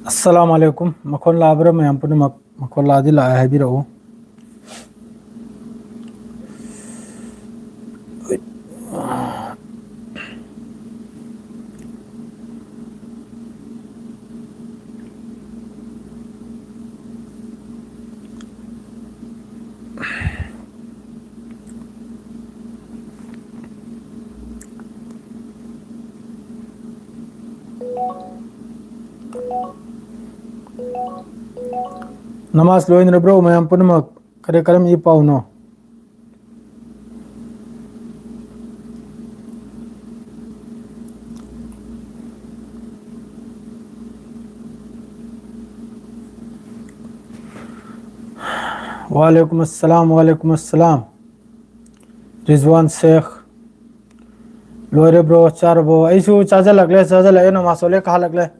Assalamualaikum makon labra mayam pun makon ladi la hai biro. Namas loin bro mayam pun mak kare karam i pau no. Walaikum assalam. Rizwan Sheikh. Loire bro char bro. Aisu chaja lagle namas ole kha lagle.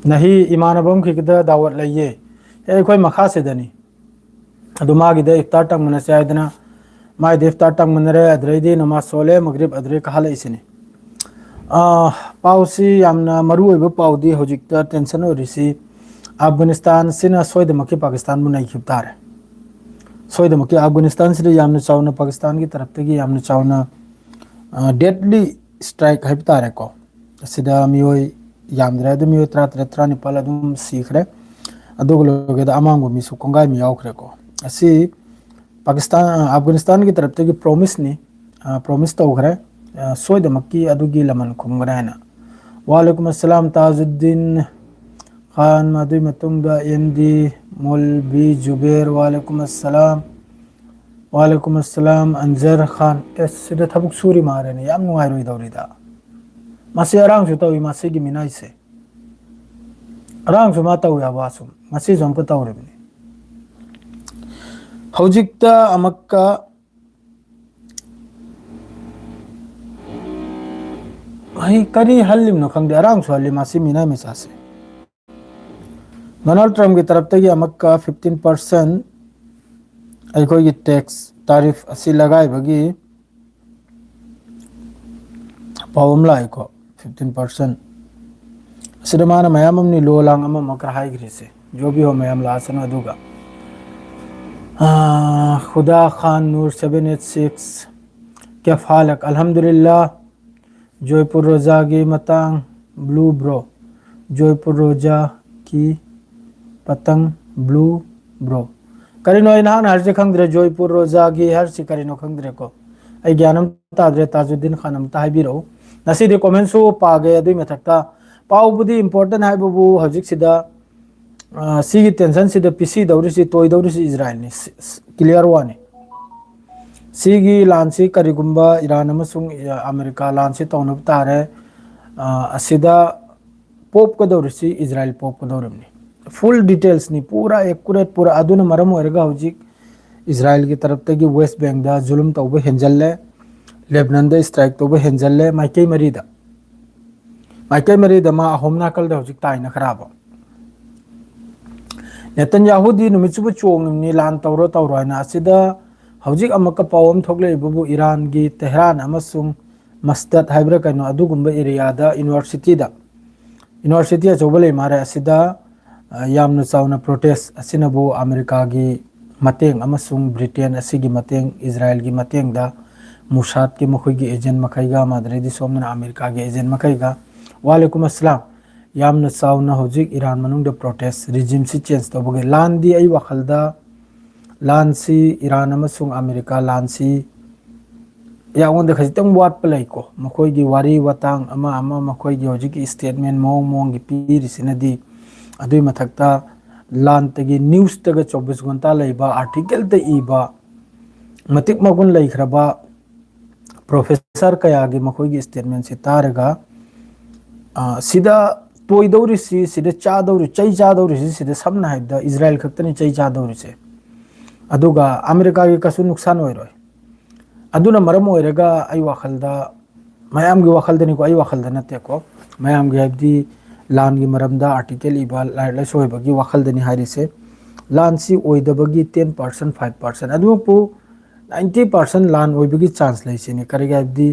Nahi imanabam ki kida dawat laye. Koi makha se dani. Aduma gida iftar tang mana sayadana. Mai iftar tang manare adreidi namas ole maghrib adre kha la isini. Pausi yamna maru ebe paudi hojikta tension ho risi. Afghanistan sina soidamaki Pakistan mu nahi khiptare. Soidamaki Afghanistan sina yamna chawna Pakistan ki taraf tegi yamna chawna deadly strike khiptare ko. Sida mioi yamdre adu mioi tra ni pala dum sikhre. Adugulo ge da amango mi su kongai mi yaukre ko. Asi Pakistan Afghanistan ki taraf tegi promise ni promise to khre soidamaki adugi laman khumgrana. Walaikum assalam Tajuddin Khan Madhu Matungda Yendi Molbi Jubair Walaikum Assalam Anjar Khan Sida Thabuk Suri Mare ni Yam Nuai Rui Daurida Masi Arang Su Tawi Masi Gi Minai Se Arang Su Ma Tawi Awasum Masi Zompa Tauri Bini Hojikta Amakka Hai Kani Halim No Khangde Arang Su Halim Masi Minai Misase Donald Trump की तरफ तक अमक्का 15% अखोई tax तारीफ असी लगाए बगी पावम लाइको 15% सिदमान मयाम हमनी लो लांग अम मकर high ग्री से जो भी हो मयाम लासन अदुगा खुदा खान नूर 786 क्या फालक अल्हम्दुलिल्लाह जयपुर रोजा की मतांग ब्लू ब्रो जयपुर रोजा की पतंग ब्लू ब्रो करिनो इनान हर से खंगद्रे जयपुर रोजा की हर से करिनो खंगद्रे को आई ज्ञानम ताद्रे ताजुद्दीन खानम ताहिबिरो नसी दे कमेंट सो पागे दुई मथक्ता पाउ बुदी इंपोर्टेंट है बबू हजिक सिदा सी की टेंशन सिदा पीसी दौरी सी तोय दौरी सी इजराइल ने क्लियर वाने सी की लांसी करिगुंबा ईरान अमसुंग अमेरिका लांसी तौनब तारे असिदा पोप को दौरी सी इजराइल पोप को दौरमनी फुल डिटेल्स नहीं पूरा एक्यूरेट पूरा अदुन मरम होएगा हजिक इजराइल की तरफ तक वेस्ट बैंक दा जुलुम तौबे हेंजल्ले लेबनान दा स्ट्राइक तौबे हेंजल्ले माइके मरीदा मा होमना कल दा हजिक ताइना खराब नेतन्याहू दी नुमिचुबु चोंगनि लान तौरो ना असिदा हजिक अमक पावम थोकले बबु ईरान की तेहरान अमसुंग मस्दत हाइब्रा कनो अदुगुंबा एरिया दा यूनिवर्सिटी अचौबले मारे असिदा यामना चावना प्रोटेस्ट असिनबो अमेरिका की मतेंग अमसुंग ब्रिटेन असिगी मतेंग इजराइल की मतेंग दा मुसाद की मखोई की एजेंट मखैगा मादरेदी सोमना अमेरिका की एजेंट मखैगा वालेकुम अस्सलाम यामना चावना हजिक ईरान मनुंग द प्रोटेस्ट रिजिम सी चेंज तबगे लान दी आई वखलदा लान सी ईरान अमसुंग अमेरिका लान सी यावंद खजितंग वाट पलाइको मखोई की वारी वतांग अमा मखोई की हजिक स्टेटमेंट मोंग की पीरिसिनदी अदुई मथक्ता लान तगी न्यूज़ तग 24 घंटा लेबा आर्टिकल ते इबा मतिक मगुन लेखरबा प्रोफेसर कयागी मखोगी स्टेटमेंट से तारगा सिदा तोय दौरी सी सिदा चा दौरी चै चा दौरी सी सिदा समना हाइदा इजराइल खक्तनी चै चा दौरी से अदुगा अमेरिका की कसु नुकसान होइरोय अदुना मरम होइरगा आई वखलदा मयाम गी वखलदनी को आई वखलदा नते को मयाम गी हबदी लान की मरमदा article इबा light सोयबगी वखलदनी हारिसे lawn C ओइदबगी 10% 5% अदुपु 90% lawn ओइबगी chance लैसिने करिगा हबदी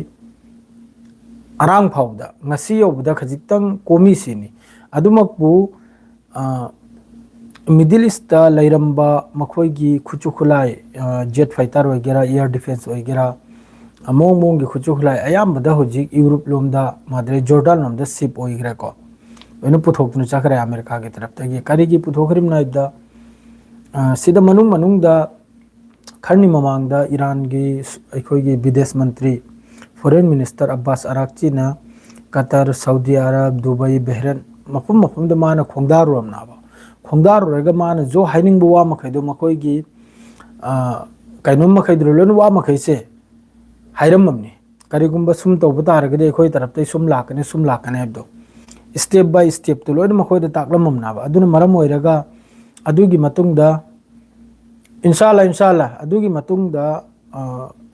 arang phawda ngasi yobda khajitang komi sini adumakbu Middle East ta lairamba makhoigi khuchu khulai jet fighter oigera air defense oigera among mong gi khuchu khulai ayambada hojik Europe lomda madre Jordan lomda ship oigera ko enu puthok nu chakra America ge taraf ta gi kari gi puthokrim naibda sida manung da kharni mamang da Iran gi aikhoigi Videsh Mantri Foreign Minister Abbas Arakchi na Qatar Saudi Arab Dubai Bahrain mafum da mana khongdaru amna ba khongdaru rega mana jo haining bu wa makhai do makoi gi kainom makhai dro lon wa makhai se hairam mamni karigumba sum to buta rega de khoi tarap tai sum lakane abdo step by step to lon makhoi da taklam mamna ba aduna maram oiraga adugi matung da inshallah adugi matung da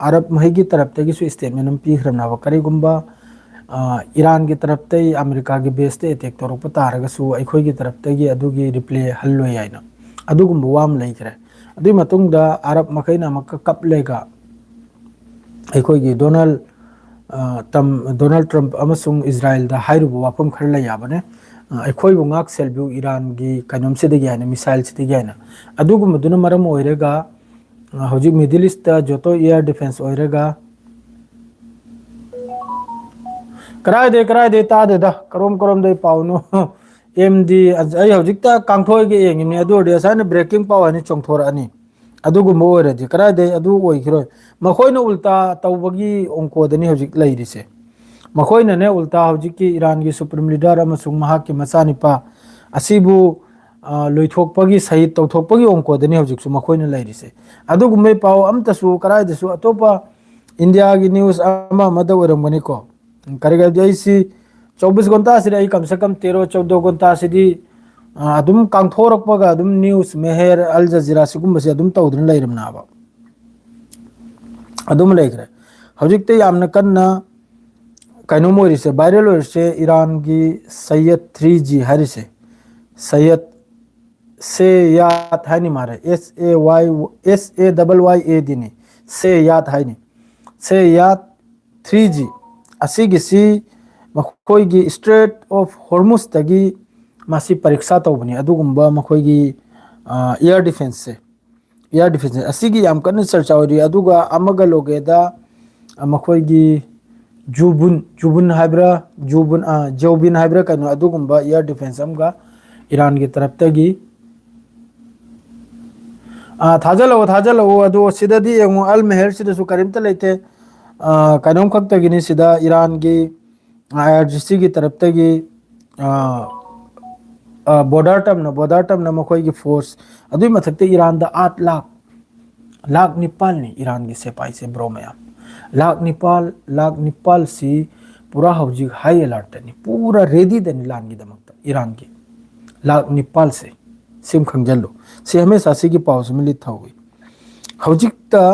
Arab mahigi tarap tagi su statement nam pi khram na ba karigumba Iran की तरफ ते America की base ते attack तौर पर तारगसु अखोई की तरफ ते अदुगी रिप्ले हल्लो याइना अदुगुम वाम लेखरे अदुई मतुंग दा अरब मखैना मक्का कप लेगा अखोई की डोनाल्ड ट्रम्प अमसुंग इजराइल दा हाइरुब वाफम खरला याबने अखोई बुंगाक सेलबु ईरान की कनम से दे गयाना मिसाइल से दे गयाना अदुगुम दुना मरम ओइरेगा हौजिक मिडिल ईस्ट दा जोतो एयर डिफेंस ओइरेगा कराय दे ता दे दा करोम दे पाउनो एमडी आई हौजिकता कांथोय गे एंगिमने अदु दे साने ब्रेकिंग पावर नि चोंथोर अनि अदुगु मोरे दि कराय दे अदु ओइ खिरो मखोइनो उल्टा तौबगी ओंको दनि हौजिक लैरिसे मखोइनो ने उल्टा हौजिक की ईरान की सुप्रीम लीडर अमसुंग महाक की मचानिपा असिबु लोइथोकपगी शहीद तौथोकपगी ओंको दनि हौजिक सु मखोइनो लैरिसे अदुगु मे पाव अमतसु कराय देसु अतोपा इंडिया की न्यूज़ अमा मद ओरमगनि को करेगा जैसी 24 घंटा से कम से कम 13-14 घंटा से अदुम कांथोरकपगा अदुम न्यूज़ मेहर अल जजीरा सिगुम से अदुम तौदन लेरमनाबा अदुम लेखरे हौजिकते यामना कन्ना कनो मोरिसे वायरल ओरिसे ईरान की सैयद 3G हरिसे सैयद से याद हानि मारे SAYY दिनी से याद हानि से याद 3G असिगिसी मखोइगी स्ट्रेट ऑफ हॉर्मुज तगी मासी परीक्षा तौबनी अदुगुम्बा मखोइगी एयर डिफेंस असिगी याम कन्न चर्चा ओरी अदुगा अमगा लोगेदा मखोइगी जुबुन हाइब्रा जोबिन हाइब्रा कनो अदुगुम्बा एयर डिफेंस अमगा ईरान की तरफ तगी थाजलो अदु सिददी यंगो अल मेहर सिदसु करिमता लेते कनोम खक्तगिनी सिदा ईरान की IRGC की तरफ तगी बॉर्डर टर्म न मखोई की फोर्स अदुई मथक्ते ईरान दा 8 लाख निपाल नि ईरान की सेपाई से ब्रो में लाख निपाल सी पूरा हौजी हाई अलर्ट नि पूरा रेडी दनि लान की दमकता ईरान की लाख निपाल से सिम खंगजलो से हमेशा सी की पाउस मिलित थाउई हौजिकता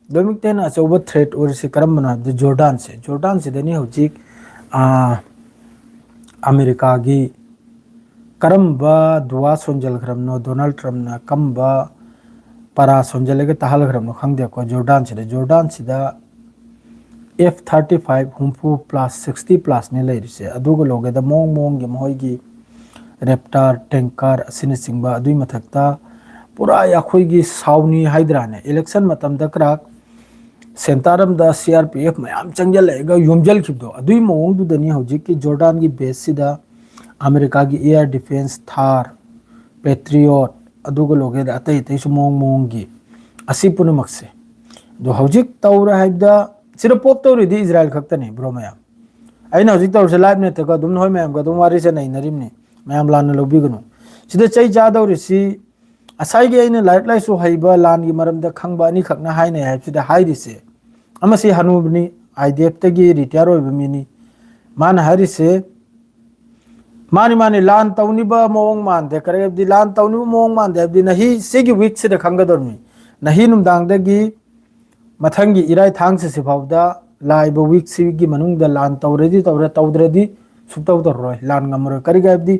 दोमिकतेन अचौब थ्रेट और से करम बना जोर्डान से दनी हौजिक अमेरिका की करम्बा दुआ सोंजल खरमनो डोनाल्ड ट्रम्प ना कम्बा परा सोंजलेगे तहल खरमनो खंगदे को जोर्डान से F-35 हुम्फू प्लस 60 प्लस ने लेरिसे अदुगो लोगे द मोंग गे मोइगी रेप्टार टैंकर असिन सिंगबा अदुई मथक्ता पूरा याखोइगी साउनी हाइद्राने इलेक्शन मतम दक्राक सेंटारम दा CRPF मैम चंगलेगा युमजल खिबदो अदुई मोंग दु दनी हौजिक की जोर्डान की बेस सिदा अमेरिका की एयर डिफेंस थार पेट्रियट अदुगो लोगे दा अतै तै मोंग की असि पुनमक्से दो हौजिक तौरा हाइदा सिर पोप तौरिदी इजराइल खक्तने ब्रो मैम अइना हौजिक तौरसे लाइव नेट का दुम होय मैम का दुम वारी से नै नरिमने मैम लान लोबिगनु सिदा चै जादौरिसी असाइगे अइना लाइट लाइसु हाइबा लान की मरम दा खंगबा नि खकना हाइने हाइबसिदा हाइदिसे अमसी हनुबनी IDF तगी रिटायर होइबा मिनी मान हारिसे मानी लान तौनिबा मोंग मानदे करेबदी लान तौनिबा मोंग मानदे अबदी नही सेगी वीक से खंगदरमी नही नुमदांगदगी मथंगी इराय थांग से सिफावदा लाइबा वीक सिगी मनुंगदा लान तौद्रदी सुतौ तररोय लान ngamro करिगाबदी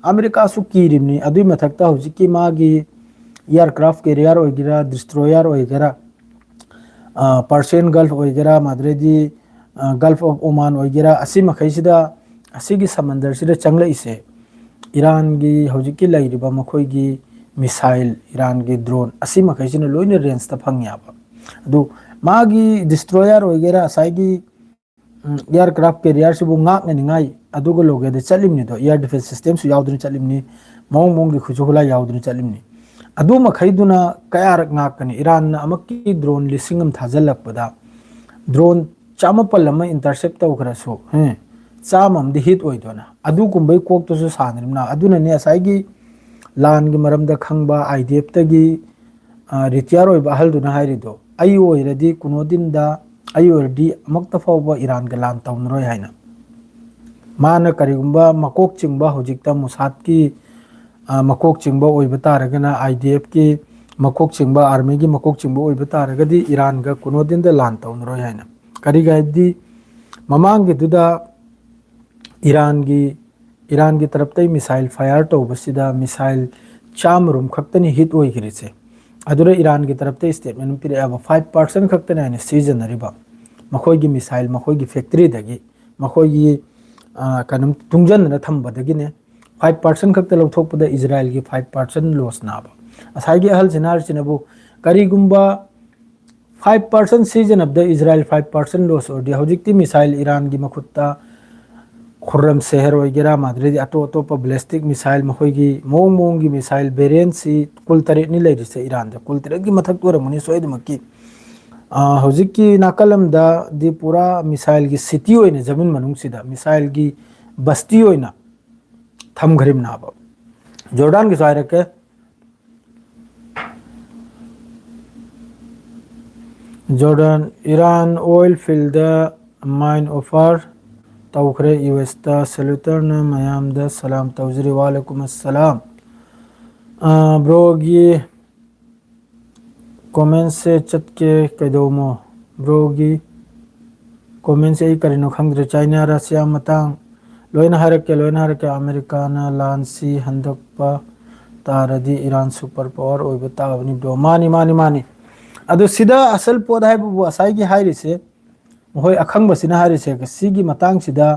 अमेरिका सु कीरिमनी अदुई मथक्ता हुजिकी मागी एयरक्राफ्ट कैरियर ओइगिरा डिस्ट्रॉयर ओइगिरा पर्शियन गल्फ ओइगिरा माद्रेदी गल्फ ऑफ ओमान वगैरह असी मखैसिदा असीगी समंदर चंगल इसे ईरान की हौजिकी लैरिबा मखोइगी मिसाइल ईरान की ड्रोन असी मखैसिना लोइना रेंज ता फंग्याबा अदु मागी डिस्ट्रॉयर वगैरह असाइगी एयरक्राफ्ट कैरियर से नाकने निगाई अदुग लोगे चलिमनी दो एयर डिफेंस सिस्टम सु याउदुनी चलिमनी मोंग मोंगी खुजुहुला याउदुनी चलिमनी अदु मखैदुना कयारक नाकनी ईरान अमकी ड्रोन लिसिंग अम थाजलकपदा ड्रोन चामपल अम इंटरसेप्ट तौखरसु चामम दि हिट ओइदोना अदु कुंबै कोक्तसु सानरिमना अदुनने असाइगी लान की मरमदा खंगबा आईडीएफ तगी रिटायर ओइबा हलदुना हाइरिदो आई ओइरदी कुनोदिनदा आई ओइरदी अमक्ता फावबा ईरान का लान तौनरोय हाइना माना करिगुंबा मकोक चिंगबा होजिकता मुसाद की मकोक चिंगबा ओइबा तारगना आईडीएफ की मकोक चिंगबा आर्मी की मकोक चिंगबा ओइबा तारगदी ईरान का कुनोदिनदा लान तौनरोय हाइना करिगायदी ममांग दुदा ईरान की तरफ तई मिसाइल फायर तौबसिदा मिसाइल चामरुम खक्तनी हिट ओइखरिसे अदुरा ईरान की तरफ तई स्टेटमेंट पिरेबा 5% खक्तने आने सीजनरिबा मखोइगी मिसाइल मखोइगी फैक्ट्री दगी मखोइगी कनम तुंगजन थम्बदगिने 5% खक्त लौथोकपदा इजराइल की 5% लॉस नाबा असाइगी अहल सिनार सिनबु करिगुंबा 5% सीजन अब द इजराइल 5% लॉस और हौजिकती मिसाइल ईरान की मखुत्ता खुर्रम शहर वगैरह माद्रेदी अतो अतोप बैलिस्टिक मिसाइल मखोइगी मोंग मोंग की मिसाइल वेरिएंट सी कुल तरेनी लेरिसे ईरान द कुल तरेत की मथक तोरमनि सोइदमकी हौजिककी नाकलम दी पूरा मिसाइल की सिटी होइने जमीन मनुंगसिदा मिसाइल की बस्ती होइना थमघरिम नाबा जॉर्डन की सायरके Jordan Iran oil field mine offer तौखरे यूएस ता सैल्यूटर न मयाम द सलाम तौजरी वालेकुम अस्सलाम ब्रो की कमेंट से चटके कदोमो ब्रो की कमेंट से करिनो खंग्रे चाइना रशिया मतंग लोइना हरके अमेरिका न लांसी हंदकपा तारदी ईरान सुपर पावर ओइबा ताबनी ब्रो मानी अदु सिदा असल पोद है बु असाइगी हाइरिसे मोय अखंग बसिना हारिसे सिगी मतंग सिदा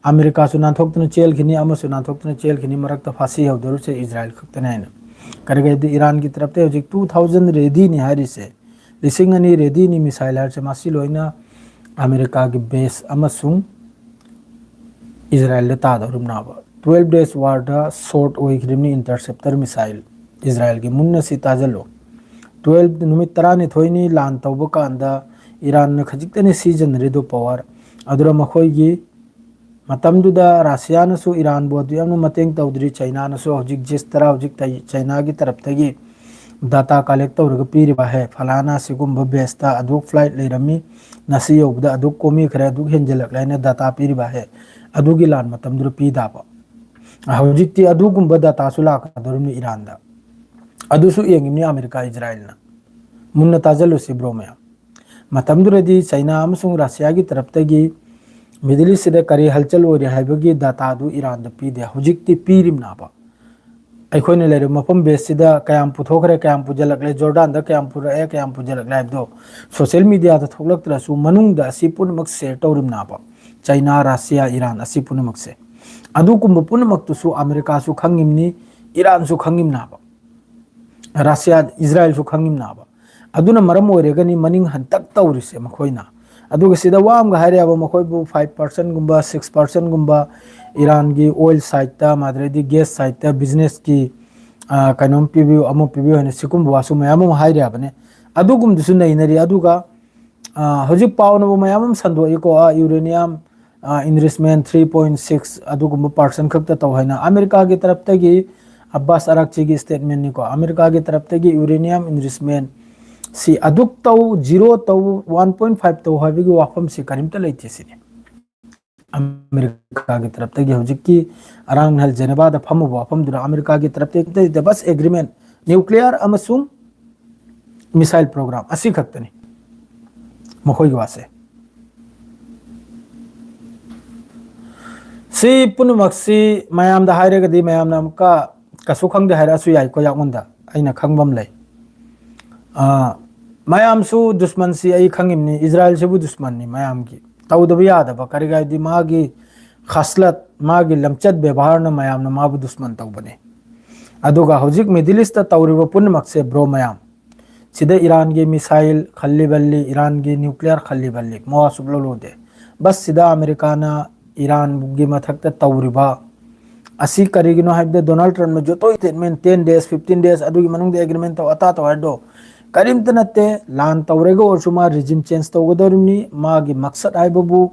अमेरिका सु नाथोक्तन चेल खिनी अमसु नाथोक्तन चेल खिनी मरक्ता फांसी हौदरु से इजराइल खक्तन है करगे ईरान की तरफ ते हजिक 2000 रेडी नि हारिसे लिसिंग अनि रेडी नि मिसाइल हार से मासी लोइना अमेरिका की बेस अमसुंग इजराइल तादरुम नाबा 12 डेज वार दा शॉर्ट ओइग्रिमनी इंटरसेप्टर मिसाइल इजराइल की मुन्ना सी ताजलो 12 नुमित तरानी थोइनी लान तौबा कांदा ईरान न खजिक्तने सीजन रेदो पावर अदुरा मखोइगी मतमदुदा रशिया नसु ईरान बोदु यामनु मतेंग तौद्री चाइना नसु हजिक जिस तरह हजिक चाइना की तरफ तगी डाटा कलेक्ट तौरग पीरिबा है फलाना सिगुंब बेस्ता अदुक फ्लाइट लेरमी नसी योबदा अदुक कोमी खरे अदुक हेंजलक लाइने डाटा पीरिबा है अदुगी लान मतमदुर पीदाबा हजिकती अदुगुंब डाटा सुला कदरुम ईरान दा अदुसु येंगिमनी अमेरिका इजराइल ना मुन्ना ताजलु सिब्रो मया मतमदुरदी चाइना अमसुंग रशिया की तरफ तगी मिडिल ईस्ट से करी हलचल ओरे हाइबगी डाटा दु ईरान द पीदे हजिकती पीरिम नाबा अखोने लेरे मफम बेस सिदा कयाम पुथोखरे कयाम पुजलकले जॉर्डन द कयाम पुरए कयाम पुजलकले दो सोशल मीडिया द थोलक्तरसु मनुंग द असि पुनमक शेयर तौरिम नाबा चाइना रशिया ईरान असि पुनमक से अदुकुंब पुनमक तुसु अमेरिका सु खंगिमनी ईरान सु खंगिम नाबा रशिया इजराइल सु खंगिम नाबा अदुना मरम ओरेगनी मनिंग हंतक तौरिसे मखोइना अदुगा सिदा वाम हाइरेबा मखोइबु 5% गुंबा 6% गुंबा ईरान की ऑयल साइट माद्रेदी गैस साइट बिजनेस की कनोम पीबी अमो पीबी हने सिकुम वासु मयाम हाइरेबने अदुगुम दुसु नैनरी अदुगा हजिक पावनबु मयाम संदोइको यूरेनियम इन्वेस्टमेंट 3.6 अदुगुम परसेंट खक्ता तौहाइना अमेरिका की तरफ तगी अब्बास अराक्ची की स्टेटमेंट निको अमेरिका की तरफ तगी यूरेनियम इन्वेस्टमेंट सी अदुक तौ 0 तौ 1.5 तौ हाबिगी वाफम से करीमता लेते सिने अमेरिका की तरफ तगी हजिकी अरांग हल जेनेवा द फम वाफम दुरा अमेरिका की तरफ तगी बस एग्रीमेंट न्यूक्लियर अमसुंग मिसाइल प्रोग्राम असि खक्तनी मखोइगी वासे सी पुनमक्सी मयाम दा हाइरेगदी मयाम नाम का कसु खंगदे हाइरासु याइ को यागुंदा अइना खंगबम लै मयाम सु दुश्मन सी आई खंगिमनी इजराइल से दुश्मन नि मयाम की तौदब यादब करिगायदि मागी खसलत मागी लमचत व्यवहार न मयाम न माबु दुश्मन तौबने अदुगा हौजिक मिडिल ईस्ट तौरिब पुनमक से ब्रो मयाम सिदा ईरान की मिसाइल खल्ली बल्ली ईरान की न्यूक्लियर खल्ली बल्ली मवा सुबलो लोदे बस सिदा अमेरिका ना ईरान की मथक तौरिबा असी करिगिनो हाइबदे डोनाल्ड ट्रम्प में जो तो स्टेटमेंट 10 days 15 days अदुगी मनुंग एग्रीमेंट तो अता तो हडो करीमत नत्ते लान तौरेगो और सुमा रिजिम चेंज तौगदोरिमनी मागी मकसद हाइबबु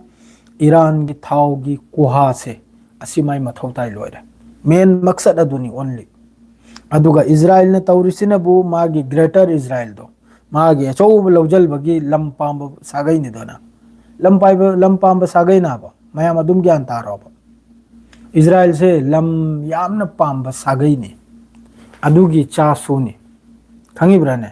ईरान की थाव की कुहा से असी माई मथौ ताई लोइरे मेन मकसद अदुनी ओनली अदुगा इजराइल ने तौरिसिनबु मागी ग्रेटर इजराइल दो मागी अचौब लौजलबगी लम पांब सागैनि दोना लम पांब सागै नाबा मयाम अदुम ज्ञान तारोबा इजराइल से लम यामन पांब सागैनि अदुगी चासुनी खंगिब्राने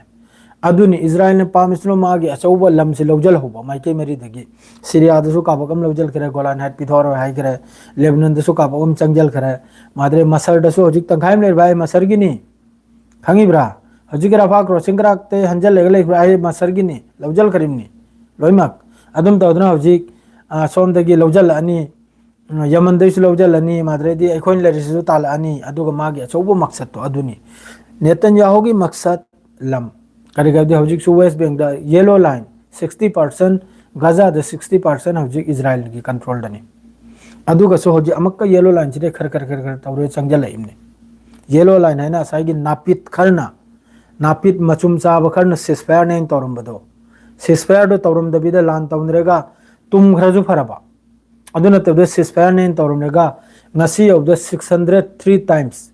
अदुनी इजराइल ने पामिसनो मागी अचौब लम से लौजल होबा माइके मेरी दगी सीरिया दसु काबकम लौजल करे गोलान हाइट पिथोरो हाइ करे लेबनान दसु काबकम चंगजल करे मादरे मसर दसु हजिक तंखाइम ले भाई मसर गिनी खंगिब्रा हजिक रफा क्रॉसिंग कराते हंजल लेगले भाई मसर गिनी लौजल करिमनी लोइमक अदुम तौदना हजिक सोम दगी लौजल अनि यमन दसु लौजल अनि मादरे दी अखोइन लेरिसु ताल अनि अदुगा मागी अचौब मकसद तो अदुनी नेतन्याहू की मकसद लम करिगदी हजिक सु वेस्ट बैंक द येलो लाइन 60% गाजा द 60% हजिक इजराइल की कंट्रोल दनी अदुगा सो हजिक अमक्का येलो लाइन सिदे खर तौरे चंगजल इमने येलो लाइन है ना साइगी नापित खरना नापित मचुम चाब खरना सिसफायर ने तौरम बदो सिसफायर दो तौरम दबिदा लान तौनरेगा तुम खरजु फरबा अदुना तबदे सिसफायर ने तौरमरेगा ngasi of the 603 times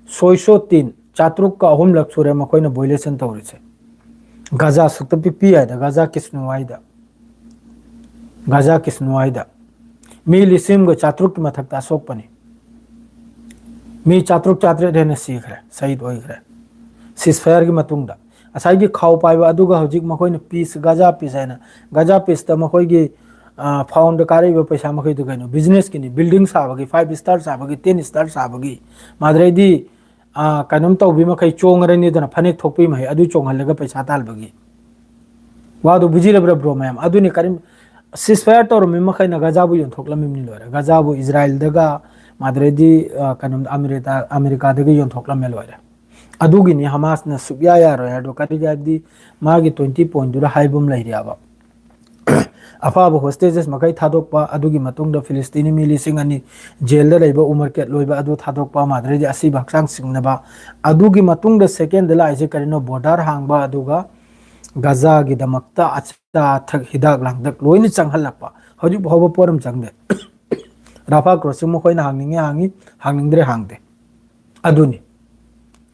603 चात्रुक का अहुम लक सुरे मकोइना बोइलेशन तौरिसे गाजा सुक्त पी आइदा गाजा किस्नुआइदा मी लिसिम गो चात्रुक की मथक अशोक पनी मी चात्रुक चात्रे रेन सीखरे शहीद होइखरे सिसफायर की मतुंगदा असाई की खाव पाइबा अदुगा हजिक मकोइना पीस गाजा पीस हैना गाजा पीस त मकोइ की फाउंड कारिबा पैसा मकोइ दु गइनो बिजनेस की बिल्डिंग साबगी 5 स्टार साबगी 10 स्टार साबगी माद्रेदी कनम तौबी मखै चोंगरनी दना फनेक थोपी महे अदु चोंगहलगा पैसा तालबगी वादो बुजिरब्र ब्रो मैम अदुनी करिम सिसफायर तौर में मखै न गजाबु योंथोक्लमिमनि लोरे गजाबु इजराइल दगा माद्रेदी कनम अमेरिका दगा योंथोक्लमे लोरे अदुगिनी हमास न सुबिया यारो यादो करिगादी मागी 20 पॉइंट दुरा हाइबम लैरियाबा अफाब होस्टेजेस मखै थादोकपा अदुगी मतुंगदा फिलिस्तीनी मिली सिंगनी जेल दा लेबा उमर केट लोइबा अदु थादोकपा माद्रेदी असि बक्सांग सिंगनबा अदुगी मतुंगदा सेकेंड ला आइजे करिनो बॉर्डर हांगबा अदुगा गाजा की दमकता अच्छा थक हिदाक लांगदक लोइन चंगहलपा हजु भव पोरम चंगदे राफा क्रॉसिंग मखोइना हांगनिंगे हांगनिंद्रे हांगदे अदुनी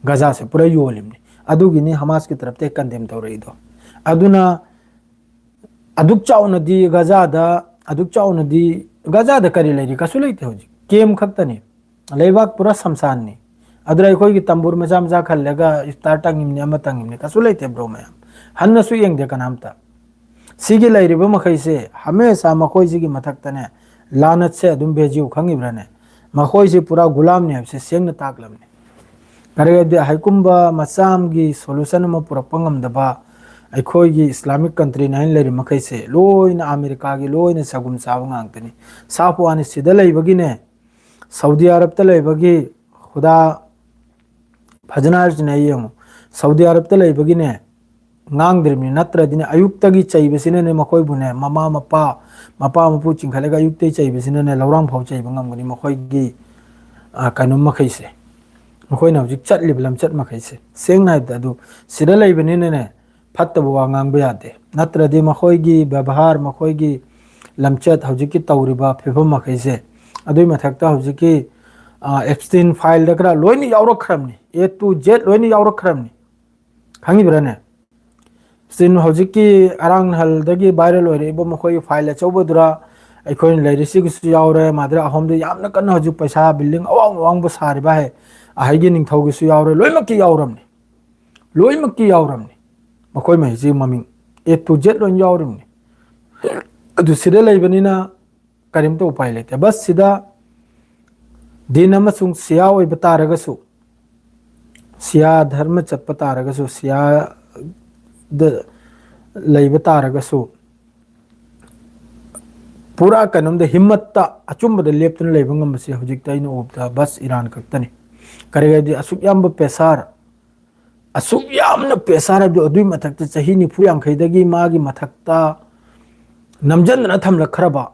गाजा से पूरा योलिमनी अदुगिनी हमास की तरफ ते कंडेम तौरइदो अदुना अदुक चाउनदी गाजादा करी लेरी कसु लेते होजी केम खक्तनी लेबाक पूरा शमशाननी अदुरा अखोई की तंबूर मचा मचा खल्लेगा स्टार टांगिमनी अमा टांगिमनी कसु लेते ब्रो मैम हन्नसु येंगदे कनामता सिगी लेरिबा मखैसे हमेशा मखोई सिगी मथक्तने लानत से अदुम भेजिउ खंगिब्रने मखोई से पूरा गुलाम ने से सेंगन ताकलमने करेदे हाइकुंबा मचाम की सॉल्यूशन म पूरा पंगमदबा अखोई की इस्लामिक कंट्री नाइन लेरि मखैसे लोइना अमेरिका की लोइना सगुम साव गांगतनी साफवानी सिदा लेबगिने सऊदी अरब त लेबगी खुदा फजनार ने येंगो सऊदी अरब त लेबगिने ngang natra dine ayuktagi chaibesine ne makoi bune mama mapa mapu chingkhalega ayukte chaibesine ne lawram phau chaiba ngamgani makoi gi kanum makhaise makoi na hujik chatli blam chat makhaise seng na da du sida leibene ne phattabu wa ngang ba yade natra di makoi gi babhar makoi gi lamchat hujik ki tawriba phebam makhaise adui mathakta hujik ki epstein file dakra loini yawrak khramni a to z loini yawrak khramni khangi brane sin हजिकी अरांग हलदगी viral होरे इबो मखोई file अचौबदुरा अखोइन लेरिसि गुसु यावरे माद्रा अहोमदे यामना कन्न हजु पैसा building अवांग अवांग सारिबा है आहाइगी निंगथौ गुसु यावरे लोइमक्की यावरमनि मखोई महिजि ममिंग ए to Z lion यावरमनि अदु सिदा लेबनिना करिम तो उपाय लेते बस सिदा दिन अमसुंग सिया ओइ बतारगसु सिया धर्म चतप तारगसु सिया द लेब तारगसु पूरा कनम द हिम्मत अचुम द लेप्तन लेबंगम बसे हुजिक तैन ओबदा बस ईरान कक्तनी करेगदि असुक याम पेसार असुक याम पेसार जो अदुई मथक चाही निफु यांखैदगी मागी मथक्ता नमजन न थम रखरबा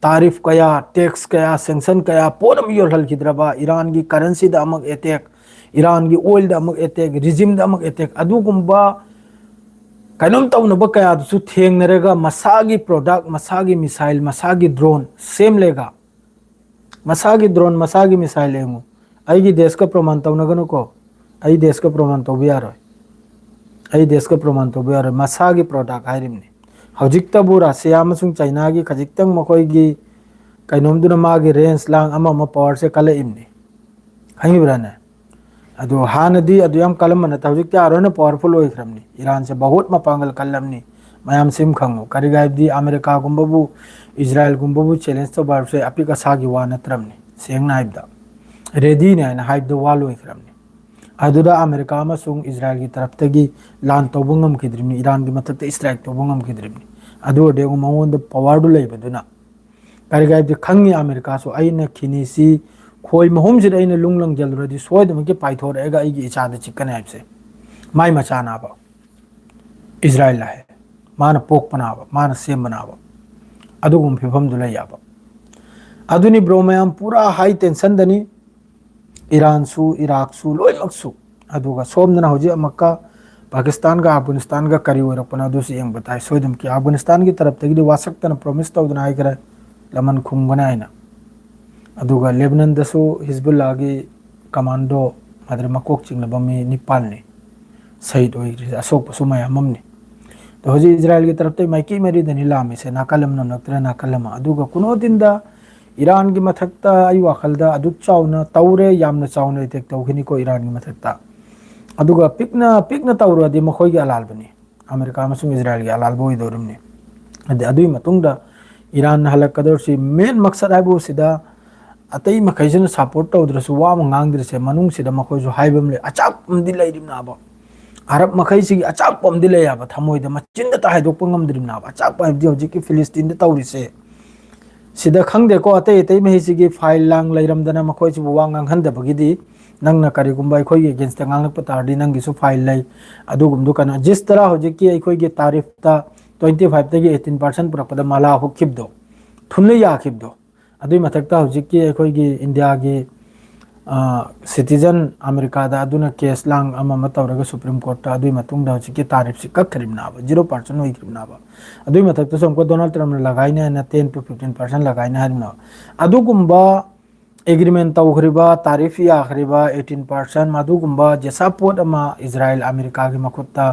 तारीफ कया टैक्स कया सैंक्शन कया पोरम योरहल किद्रबा ईरान की करेंसी दा अमक अटैक ईरान की ऑयल दा अमक अटैक रिजिम दा अमक अटैक अदुगुंबा कनम तौनब कया दुसु थेंगनरेगा मसागी प्रोडक्ट मसागी मिसाइल मसागी ड्रोन सेम लेगा मसागी ड्रोन मसागी मिसाइल एमु आईगी देश का प्रमाण तौनगनु को आई देश का प्रमाण तो बियारो आई देश का प्रमाण तो बियारो मसागी प्रोडक्ट हाइरिमनी हौजिकतबु रसिया अमसुंग चाइना की खजिकतंग मखोइगी कैनोमदुना मागी रेंज लांग अमा पावर से कल इमनी खंगिब्राने अदो हानदी अदो याम कलम न हौजिक आरोन पावरफुल ओइख्रमनी ईरान से बहुत मपांगल कलमनी मयाम सिम खंगो करिगाइबदी अमेरिका गुंबबु इजराइल गुंबबु चैलेंज तो बार से अपिका सागी वा नत्रमनी सेंगना हाइबदा रेडी ने ना हाइबदा वाल ओइख्रमनी अदुदा अमेरिका अमसुंग इजराइल की तरफतगी लान तौबंगम किद्रिमनी ईरान की मथक्ता स्ट्राइक तौबंगम किद्रिमनी अदो डेगो मंगोंद पावर दु लेबदुना करिगाइबदी खंगी अमेरिका सो आइना खिनीसी खोई महूम से लुंगलंग जलरदी सोदम के पाइथोरेगा आई इचाद चिकन है माई मचानाब इजराइल है मान पोक बनाब मान सेम बनाब अदुगुम फिफम दुलैयाब अदुनी ब्रो मैम पूरा हाई टेंशन दनी ईरान सु इराक सु लोइमक्सु अदुगा सोमदना होजे मक्का पाकिस्तान का अफगानिस्तान का करी ओरपना अदुसि यंग बताय सोदम कि अफगानिस्तान की तरफ तगी वासक्तन प्रॉमिस तौदना आइ करे लमन खुंगना आइना अदुगा लेबनान दसु हिजबुल्लाह की कमांडो मादर मकोक चिंगनबा मी निपाल ने शहीद होइग्रि अशोक पसु मयाममनि तो हजी इजराइल की तरफ ते माइकी मेरी दनि लामी से नाकलम न नक्तरा नाकलम अदुगा कुनो दिनदा ईरान की मथक्ता आई वाखलदा अदुक चाउना तौरे यामना चाउना इतेक तौखिनी को ईरान की मथक्ता अदुगा पिकना पिकना तौरदि मखोई की अलालबनि अमेरिका अमसुंग इजराइल की अलालबो इदोरमनि अदुई मतुंगदा ईरान हलकदरसि मेन मकसद हाइबु सिदा अतई मखैजन सपोर्ट तौद्रसु वाम ngang मनुंग सिदा मखोजु हाइबम ले अचाकमदि लैरिमनाबा अरब मखैसि अचाकपमदि लैयाबा थमोइदा मचिंदा ता हाइदोक पंगमद्रिमनाबा अचाकपमदि हौजिकि फिलिस्तीन द तौरिसे सिदा खंगदेको अतई अतई महेसिगी फाइल लांग लैरमदना मखोइसु वांग ngang नंगना करिगुंबा अखोई अगेंस्ट nganglak तारदि नंगिसु फाइल लै अदुगुमदु कना जिस तरह हौजिकि अखोई तारीफ ता 25 तगी 18% पुरकपदा माला हुखिबदो थुनले याखिबदो अदुई मथक्ता हौजिकि अखोई इंडिया की सिटीजन अमेरिका दा अदुना केस लांग अमा मतौरगा सुप्रीम कोर्ट ता अदुई मतुंगदा हौजिकि तारीफ सि कखरिमनाबा 0% होइखरिमनाबा अदुई मथक्ता समको डोनाल्ड ट्रम्प ने लगाइना ना 10 to 15% लगाइना हरिना अदुगुंबा एग्रीमेंट तौखरिबा तारीफ याखरिबा 18% मदुगुंबा जेसा पोट अमा इजराइल अमेरिका की मखुत्ता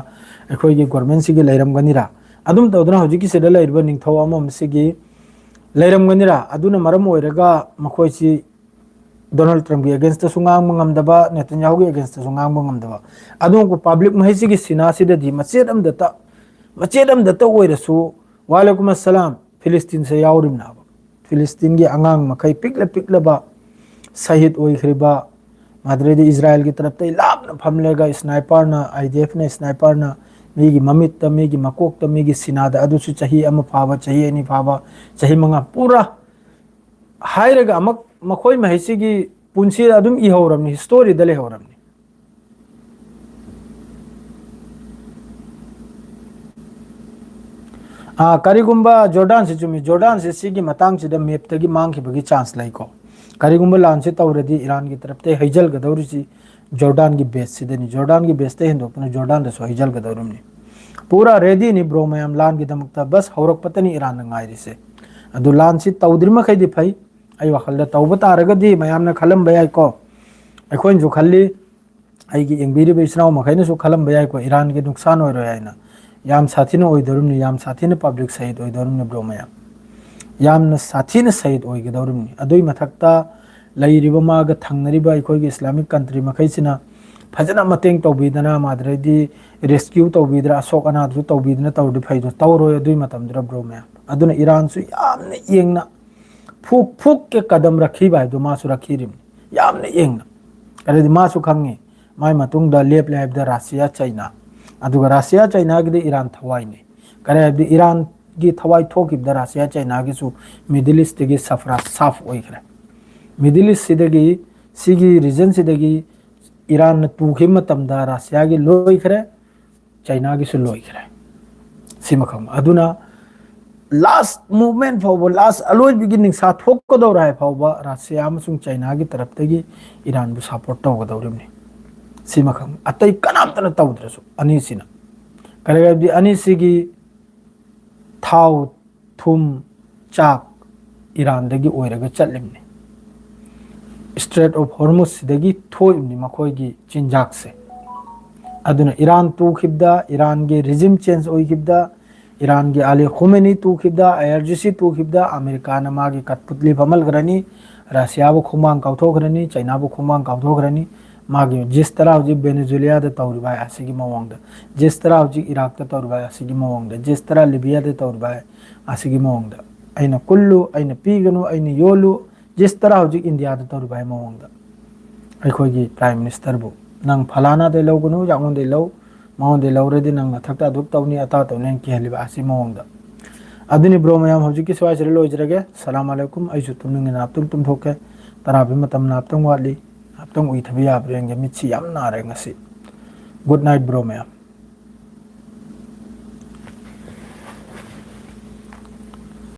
अखोई गवर्नमेंट सिगी लैरमगनिरा अदुम तौदना हौजिकि सिदा लैरबा निंगथौ अमा सिगी लैरमगनिरा अदुना मरम ओइरगा मखोइसि डोनाल्ड ट्रम्प की अगेंस्ट सुंगांग मंगमदबा नेतन्याहु की अगेंस्ट सुंगांग मंगमदबा अदुम को पब्लिक महिसिगी सिना सिददि मचेदम दता ओइरसु वालेकुम अस्सलाम फिलिस्तीन से यावरिमनाबा फिलिस्तीन की अंगांग मखै पिकलबा शहीद ओइखरिबा माद्रेदी इजराइल की तरफ तै लापना फमलेगा स्नाइपर ना आईडीएफ ने स्नाइपर ना मीगी ममित त मीगी मकोक त मीगी सिनादा अदुसु चाही अम फाबा चाही एनी फाबा चाही मंगा पूरा हाइरगा अमक मखोई महिसिगी पुंसी अदुम इहौरमनी स्टोरी दले हौरमनी करिगुंबा जॉर्डन से चुमी जॉर्डन से सिगी मतंग से मैप तगी मांगखिबगी चांस लैको करिगुंबा लान से तौरदी ईरान की तरफ ते हैजल गदौरिसी जॉर्डन की बेस सिदनी जॉर्डन की बेस ते हिंदोपन जॉर्डन दसो हैजल गदौरमनी पूरा रेडी नि ब्रो मैम लान की दमकता बस हौरक पतनी ईरान गायरिसे अदु लान से तौद्रिमा खैदि फै आई वखलदा तौब तारगदी मयामना खलम बयाय को अखोइन जो खल्ली आईगी एंगबिरि बेसनाव मखैनसु खलम बयाय को ईरान के नुकसान होय रोयायना याम साथीना ओइदरुमनी याम साथीना पब्लिक शहीद ओइदरुमनी ब्रो मैम यामना साथीना शहीद ओइगदरुमनी अदुई मथक्ता लैरिबा मागा थंगनरिबा अखोइगी इस्लामिक कंट्री मखैसिना फजना मतेंग तौबीदना माद्रेदी रेस्क्यू तौबीदरा अशोक अनादु तौबीदना तौदि फैदो तौरोय अदुई मतमदरा ब्रो मैम अदुना ईरान सु यामना येंगना फूक फूक के कदम रखी भाई मासु रखीरिम यामना येंगना करेदी मासु खंगे माय मतुंगदा लेप लेबदा रशिया चाइना अदुगा रशिया चाइना गिदि ईरान थवाइने करे ईरान की थवाई थोकिबदा रसिया चाइना गिसु मिडिल ईस्ट की सफरा साफ ओइखरे मिडिल ईस्ट सिदगी सिगी रीजन सिदगी ईरान तुखि मतमदा रसिया की लोइखरे चाइना गिसु लोइखरे सिमखम अदुना लास्ट मूवमेंट फाउबा लास्ट अलोय बिगिनिंग सा थोकदौर है फाउबा रसिया अमसुंग चाइना की तरफ तगी ईरान बु सपोर्ट तौगदौरिमनि सिमखम अतै कनामतन तौद्रसु अनिसिना करेगबदि अनिसिगी थाव थुम चाक ईरान दगी ओइरगा चटलिमनि स्ट्रेट ऑफ हॉर्मुज सिदगी थोइमनि मखोइगी चिंजाक से अदुना ईरान तुखिबदा ईरान के रिजिम चेंज ओइखिबदा ईरान के आली खुमेनी तुखिबदा आईआरजीसी तुखिबदा अमेरिका न मागी कटपुतली फमलग्रनी रशिया बु खुमांग काउथोग्रनी चाइना बु खुमांग काउथोग्रनी मागी जिस तरह हजिक वेनेजुएला द तौरबाय आसिगी मवंग जिस तरह हजिक इराक द तौरबाय आसिगी मवंग जिस तरह लिबिया द तौरबाय आसिगी मवंग अइना कुल्लु अइना पीगनु अइना योलु जिस तरह हजिक इंडिया द तौरबाय मवंग अखोगी प्राइम मिनिस्टर बु नंग फलाना दे लौगनु जांगों दे लौ माउं दे लौरेदि नंग मथक्ता दुक तौनी अता तौने की हलिबा आसि मवंग अदुनि ब्रो मयाम हजिक की सवाइ सरे लोइजरगे सलाम अलैकुम आइजु तुमनिंग नापतुम तुम थोके तराबि मतम नापतम वाली नापतम उइ थबि याब्रेंगे मिछि याम नारे ngasi गुड नाइट ब्रो मयाम